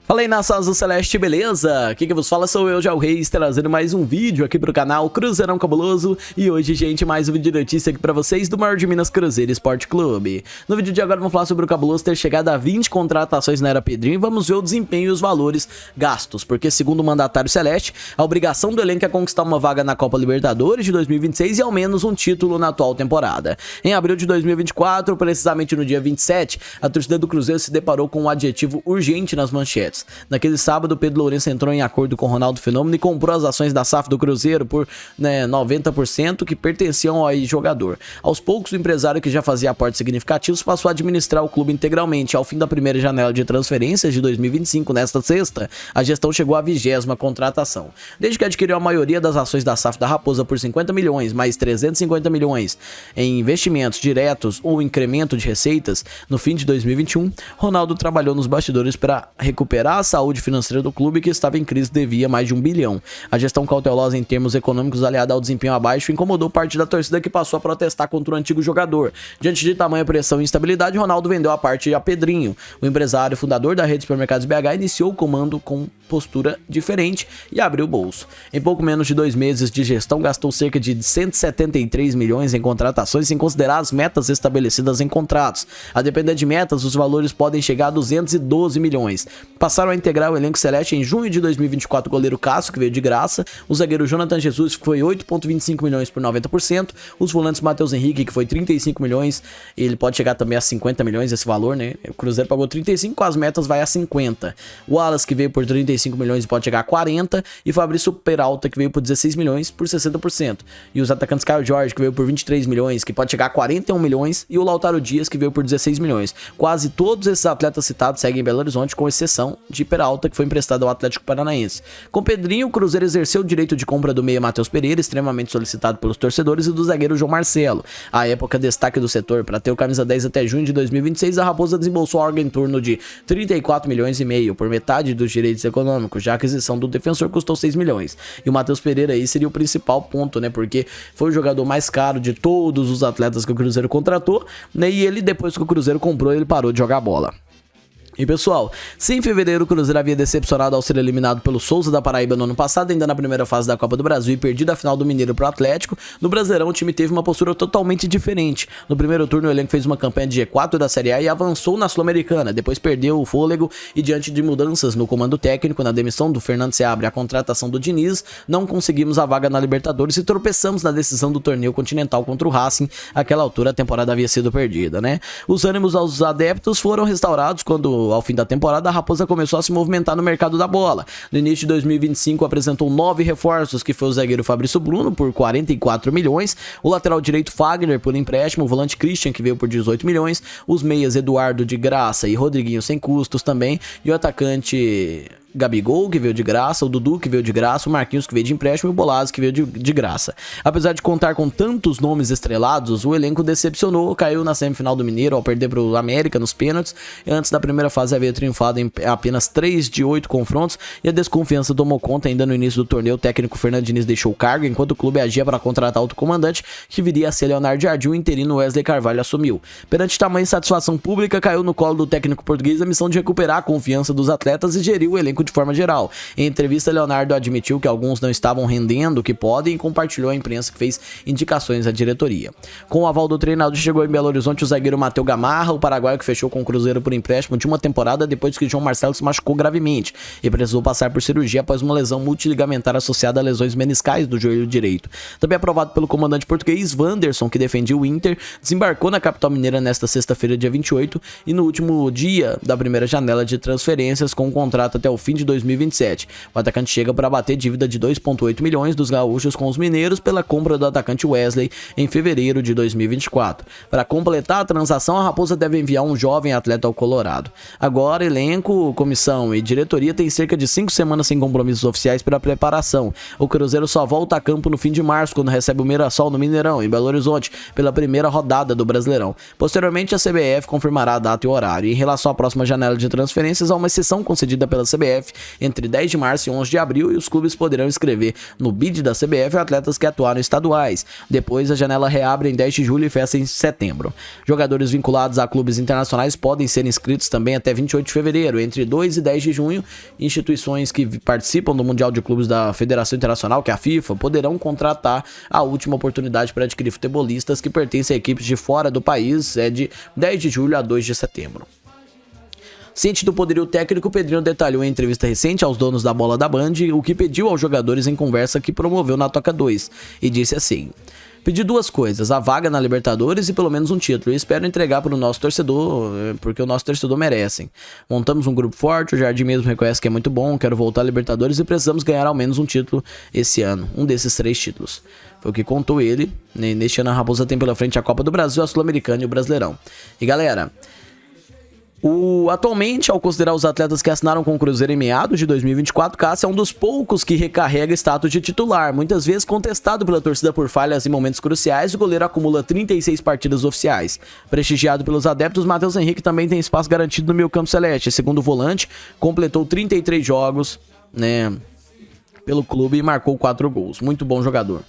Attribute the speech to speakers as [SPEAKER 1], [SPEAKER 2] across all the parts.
[SPEAKER 1] Fala aí, nação azul celeste, beleza? Aqui que vos fala sou eu, Jal Reis, trazendo mais um vídeo aqui pro canal Cruzeirão Cabuloso. E hoje, gente, mais um vídeo de notícia aqui pra vocês do maior de Minas, Cruzeiro Esporte Clube. No vídeo de agora vamos falar sobre o Cabuloso ter chegado a 20 contratações na Era Pedrinho e vamos ver o desempenho e os valores gastos. Porque segundo o mandatário celeste, a obrigação do elenco é conquistar uma vaga na Copa Libertadores de 2026 e ao menos um título na atual temporada. Em abril de 2024, precisamente no dia 27, a torcida do Cruzeiro se deparou com um adjetivo urgente nas manchetes. Naquele sábado, Pedro Lourenço entrou em acordo com Ronaldo Fenômeno e comprou as ações da SAF do Cruzeiro por 90% que pertenciam ao jogador. Aos poucos, o empresário, que já fazia aportes significativos, passou a administrar o clube integralmente. Ao fim da primeira janela de transferências de 2025, nesta sexta, a gestão chegou à 20ª contratação. Desde que adquiriu a maioria das ações da SAF da Raposa por 50 milhões, mais 350 milhões em investimentos diretos ou incremento de receitas, no fim de 2021, Ronaldo trabalhou nos bastidores para recuperar a saúde financeira do clube, que estava em crise, devia mais de 1 bilhão. A gestão cautelosa em termos econômicos, aliada ao desempenho abaixo, incomodou parte da torcida, que passou a protestar contra o antigo jogador. Diante de tamanha pressão e instabilidade, Ronaldo vendeu a parte a Pedrinho. O empresário fundador da rede de supermercados BH iniciou o comando com postura diferente e abriu o bolso. Em pouco menos de 2 meses de gestão, gastou cerca de 173 milhões em contratações, sem considerar as metas estabelecidas em contratos. A depender de metas, os valores podem chegar a 212 milhões. Passaram a integrar o elenco celeste em junho de 2024 o goleiro Cássio, que veio de graça, o zagueiro Jonathan Jesus, que foi 8,25 milhões por 90%, os volantes Matheus Henrique, que foi 35 milhões, ele pode chegar também a 50 milhões esse valor, né? O Cruzeiro pagou 35, com as metas vai a 50. O Wallace, que veio por 35 milhões e pode chegar a 40, e Fabrício Peralta, que veio por 16 milhões por 60%. E os atacantes Caio Jorge, que veio por 23 milhões, que pode chegar a 41 milhões, e o Lautaro Dias, que veio por 16 milhões. Quase todos esses atletas citados seguem em Belo Horizonte, com exceção de Peralta, que foi emprestado ao Atlético Paranaense. Com Pedrinho, o Cruzeiro exerceu o direito de compra do meia Matheus Pereira, extremamente solicitado pelos torcedores, e do zagueiro João Marcelo. À época, destaque do setor, para ter o camisa 10 até junho de 2026, a Raposa desembolsou algo em torno de 34 milhões e meio, por metade dos direitos econômicos, já a aquisição do defensor custou 6 milhões. E o Matheus Pereira aí seria o principal ponto, né, porque foi o jogador mais caro de todos os atletas que o Cruzeiro contratou, né, e ele, depois que o Cruzeiro comprou, ele parou de jogar bola. E pessoal, se em fevereiro o Cruzeiro havia decepcionado ao ser eliminado pelo Souza da Paraíba no ano passado, ainda na primeira fase da Copa do Brasil, e perdido a final do Mineiro pro Atlético, no Brasileirão o time teve uma postura totalmente diferente. No primeiro turno o elenco fez uma campanha de G4 da Série A e avançou na Sul-Americana, depois perdeu o fôlego e, diante de mudanças no comando técnico, na demissão do Fernando Seabra e a contratação do Diniz, não conseguimos a vaga na Libertadores e tropeçamos na decisão do torneio continental contra o Racing. Àquela altura a temporada havia sido perdida, né? Os ânimos aos adeptos foram restaurados quando, ao fim da temporada, a Raposa começou a se movimentar no mercado da bola. No início de 2025 apresentou 9 reforços, que foi o zagueiro Fabrício Bruno por 44 milhões, o lateral direito Fagner por empréstimo, o volante Christian, que veio por 18 milhões, os meias Eduardo de graça e Rodriguinho sem custos também, e o atacante Gabigol, que veio de graça, o Dudu, que veio de graça, o Marquinhos, que veio de empréstimo, e o Bolazzi, que veio de graça. Apesar de contar com tantos nomes estrelados, o elenco decepcionou, caiu na semifinal do Mineiro ao perder para o América nos pênaltis, e antes da primeira fase havia triunfado em apenas 3 de 8 confrontos, e a desconfiança tomou conta. Ainda no início do torneio, o técnico Fernando Diniz deixou o cargo, enquanto o clube agia para contratar outro comandante, que viria a ser Leonardo Jardim. O interino Wesley Carvalho assumiu. Perante tamanha insatisfação pública, caiu no colo do técnico português a missão de recuperar a confiança dos atletas e gerir o elenco de forma geral. Em entrevista, Leonardo admitiu que alguns não estavam rendendo o que podem e compartilhou à imprensa que fez indicações à diretoria. Com o aval do treinador, chegou em Belo Horizonte o zagueiro Matheus Gamarra, o paraguaio, que fechou com o Cruzeiro por empréstimo de uma temporada depois que João Marcelo se machucou gravemente e precisou passar por cirurgia após uma lesão multiligamentar associada a lesões meniscais do joelho direito. Também aprovado pelo comandante português Wanderson, que defendia o Inter, desembarcou na capital mineira nesta sexta-feira, dia 28, e no último dia da primeira janela de transferências, com um contrato até o fim de 2027. O atacante chega para bater dívida de 2,8 milhões dos gaúchos com os mineiros pela compra do atacante Wesley em fevereiro de 2024. Para completar a transação, a Raposa deve enviar um jovem atleta ao Colorado. Agora, elenco, comissão e diretoria tem cerca de 5 semanas sem compromissos oficiais para a preparação. O Cruzeiro só volta a campo no fim de março, quando recebe o Mirassol no Mineirão, em Belo Horizonte, pela primeira rodada do Brasileirão. Posteriormente, a CBF confirmará a data e o horário. Em relação à próxima janela de transferências, há uma exceção concedida pela CBF CBF entre 10 de março e 11 de abril e os clubes poderão inscrever no bid da CBF atletas que atuaram estaduais. Depois a janela reabre em 10 de julho e fecha em setembro. Jogadores vinculados a clubes internacionais podem ser inscritos também até 28 de fevereiro. Entre 2 e 10 de junho, instituições que participam do Mundial de Clubes da Federação Internacional, que é a FIFA, poderão contratar a última oportunidade para adquirir futebolistas que pertencem a equipes de fora do país, de 10 de julho a 2 de setembro. Ciente do poderio técnico, Pedrinho detalhou em entrevista recente aos donos da bola da Band o que pediu aos jogadores em conversa que promoveu na Toca 2, e disse assim: pedi duas coisas, a vaga na Libertadores e pelo menos um título, e espero entregar para o nosso torcedor, porque o nosso torcedor merecem. Montamos um grupo forte, o Jardim mesmo reconhece que é muito bom, quero voltar à Libertadores e precisamos ganhar ao menos um título esse ano, um desses 3 títulos. Foi o que contou ele. Neste ano a Raposa tem pela frente a Copa do Brasil, a Sul-Americana e o Brasileirão. E galera, atualmente, ao considerar os atletas que assinaram com o Cruzeiro em meados de 2024, Cássio é um dos poucos que recarrega status de titular. Muitas vezes contestado pela torcida por falhas em momentos cruciais, o goleiro acumula 36 partidas oficiais. Prestigiado pelos adeptos, Matheus Henrique também tem espaço garantido no meio-campo celeste. Segundo volante, completou 33 jogos, pelo clube e marcou 4 gols. Muito bom jogador.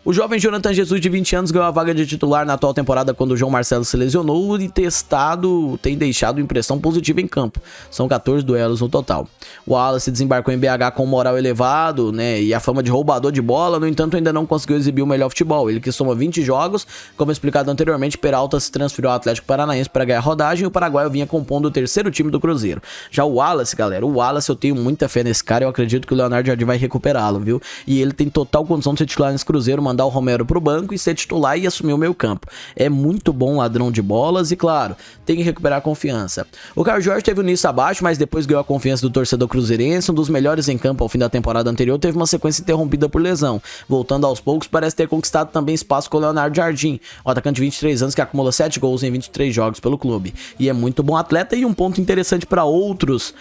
[SPEAKER 1] O jovem Jonathan Jesus, de 20 anos, ganhou a vaga de titular na atual temporada quando o João Marcelo se lesionou e tem deixado impressão positiva em campo. São 14 duelos no total. O Wallace desembarcou em BH com moral elevado, e a fama de roubador de bola, no entanto ainda não conseguiu exibir o melhor futebol. Ele que soma 20 jogos, como explicado anteriormente, Peralta se transferiu ao Atlético Paranaense para ganhar rodagem e o paraguaio vinha compondo o terceiro time do Cruzeiro. Já o Wallace, galera, eu tenho muita fé nesse cara, eu acredito que o Leonardo Jardim vai recuperá-lo, viu? E ele tem total condição de ser titular nesse Cruzeiro, mandar o Romero pro banco e ser titular e assumir o meio campo. É muito bom ladrão de bolas e, claro, tem que recuperar a confiança. O Caio Jorge teve um início abaixo, mas depois ganhou a confiança do torcedor cruzeirense, um dos melhores em campo ao fim da temporada anterior, teve uma sequência interrompida por lesão. Voltando aos poucos, parece ter conquistado também espaço com o Leonardo Jardim, o atacante de 23 anos que acumula 7 gols em 23 jogos pelo clube. E é muito bom atleta e um ponto interessante para outros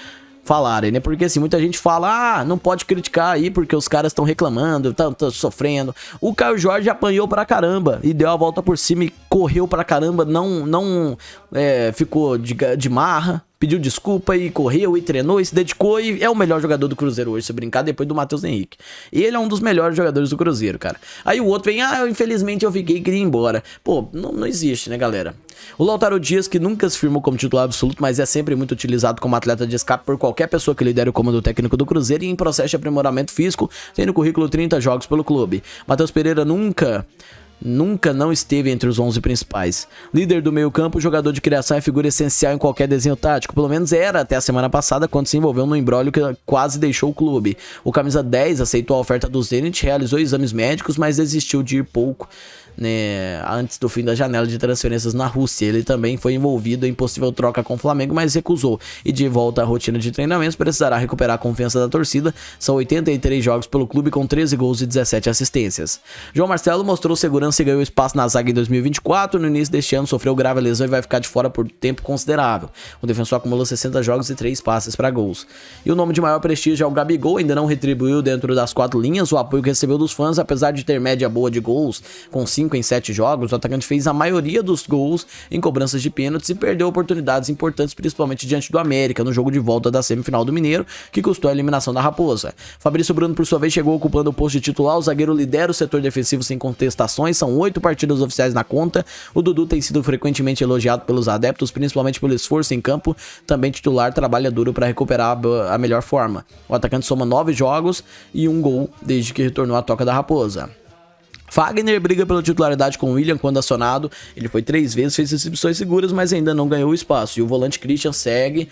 [SPEAKER 1] falarem, porque assim, muita gente fala, não pode criticar aí porque os caras estão reclamando, estão sofrendo. O Caio Jorge apanhou pra caramba e deu a volta por cima e correu pra caramba, não ficou de marra, pediu desculpa e correu e treinou e se dedicou e é o melhor jogador do Cruzeiro hoje, se brincar, depois do Matheus Henrique. E ele é um dos melhores jogadores do Cruzeiro, cara. Aí o outro vem, infelizmente eu fiquei e queria ir embora. Pô, não existe, né, galera? O Lautaro Dias, que nunca se firmou como titular absoluto, mas é sempre muito utilizado como atleta de escape por qualquer pessoa que lidere o comando técnico do Cruzeiro e em processo de aprimoramento físico, tem no currículo 30 jogos pelo clube. Matheus Pereira nunca não esteve entre os 11 principais. Líder do meio campo, jogador de criação é figura essencial em qualquer desenho tático, pelo menos era até a semana passada, quando se envolveu num imbróglio que quase deixou o clube. O camisa 10 aceitou a oferta do Zenit, realizou exames médicos, mas desistiu de ir pouco, antes do fim da janela de transferências na Rússia. Ele também foi envolvido em possível troca com o Flamengo, mas recusou. E de volta à rotina de treinamentos, precisará recuperar a confiança da torcida. São 83 jogos pelo clube com 13 gols e 17 assistências. João Marcelo mostrou segurança e ganhou espaço na zaga em 2024. No início deste ano sofreu grave lesão e vai ficar de fora por tempo considerável. O defensor acumulou 60 jogos e 3 passes para gols. E o nome de maior prestígio é o Gabigol, ainda não retribuiu dentro das 4 linhas o apoio que recebeu dos fãs, apesar de ter média boa de gols, com 5 em 7 jogos, o atacante fez a maioria dos gols em cobranças de pênaltis e perdeu oportunidades importantes, principalmente diante do América, no jogo de volta da semifinal do Mineiro, que custou a eliminação da Raposa. Fabrício Bruno, por sua vez, chegou ocupando o posto de titular, o zagueiro lidera o setor defensivo sem contestações, são 8 partidas oficiais na conta, o Dudu tem sido frequentemente elogiado pelos adeptos, principalmente pelo esforço em campo, também titular, trabalha duro para recuperar a melhor forma. O atacante soma 9 jogos e 1 gol desde que retornou à Toca da Raposa. Fagner briga pela titularidade com o William quando acionado, ele foi 3 vezes, fez exibições seguras, mas ainda não ganhou espaço, e o volante Christian segue,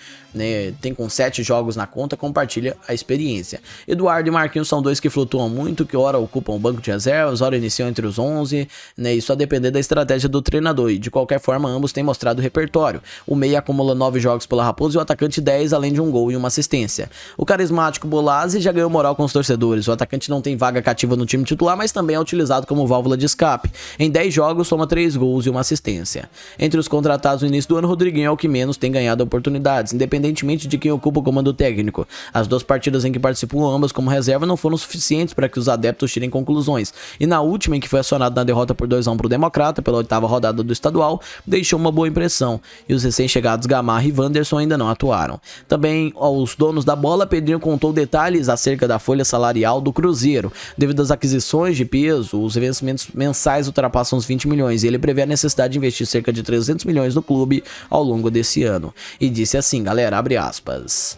[SPEAKER 1] tem com 7 jogos na conta, compartilha a experiência. Eduardo e Marquinhos são 2 que flutuam muito, que ora ocupam o banco de reservas, ora iniciam entre os 11, isso a depender da estratégia do treinador, e de qualquer forma ambos têm mostrado repertório. O meia acumula 9 jogos pela Raposa e o atacante 10, além de 1 gol e 1 assistência. O carismático Bolazzi já ganhou moral com os torcedores, o atacante não tem vaga cativa no time titular, mas também é utilizado como válvula de escape. Em 10 jogos, soma 3 gols e uma assistência. Entre os contratados no início do ano, Rodriguinho é o que menos tem ganhado oportunidades, independentemente de quem ocupa o comando técnico. As 2 partidas em que participou ambas como reserva não foram suficientes para que os adeptos tirem conclusões, e na última, em que foi acionado na derrota por 2-1 para o Democrata pela 8ª rodada do estadual, deixou uma boa impressão, e os recém-chegados Gamarra e Wanderson ainda não atuaram. Também aos donos da bola, Pedrinho contou detalhes acerca da folha salarial do Cruzeiro. Devido às aquisições de peso, os vencimentos mensais ultrapassam os 20 milhões, e ele prevê a necessidade de investir cerca de 300 milhões no clube ao longo desse ano. E disse assim, galera, abre aspas: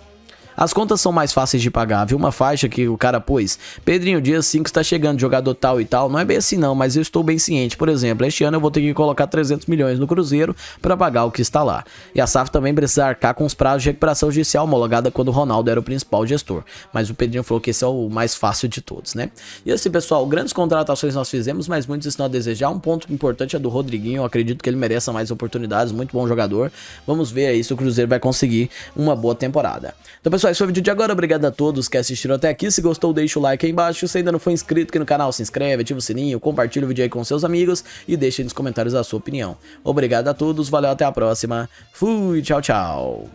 [SPEAKER 1] as contas são mais fáceis de pagar, viu? Uma faixa que o cara pôs: Pedrinho, dia 5 está chegando, jogador tal e tal. Não é bem assim não, mas eu estou bem ciente. Por exemplo, este ano eu vou ter que colocar 300 milhões no Cruzeiro para pagar o que está lá. E a SAF também precisa arcar com os prazos de recuperação judicial homologada quando o Ronaldo era o principal gestor. Mas o Pedrinho falou que esse é o mais fácil de todos, né? E assim, pessoal, grandes contratações nós fizemos, mas muitos estão a desejar. Um ponto importante é do Rodriguinho. Eu acredito que ele mereça mais oportunidades, muito bom jogador. Vamos ver aí se o Cruzeiro vai conseguir uma boa temporada. Então, pessoal, esse foi o vídeo de agora. Obrigado a todos que assistiram até aqui. Se gostou, deixa o like aí embaixo. Se ainda não for inscrito aqui no canal, se inscreve, ativa o sininho, compartilha o vídeo aí com seus amigos e deixa aí nos comentários a sua opinião. Obrigado a todos, valeu, até a próxima. Fui, tchau, tchau.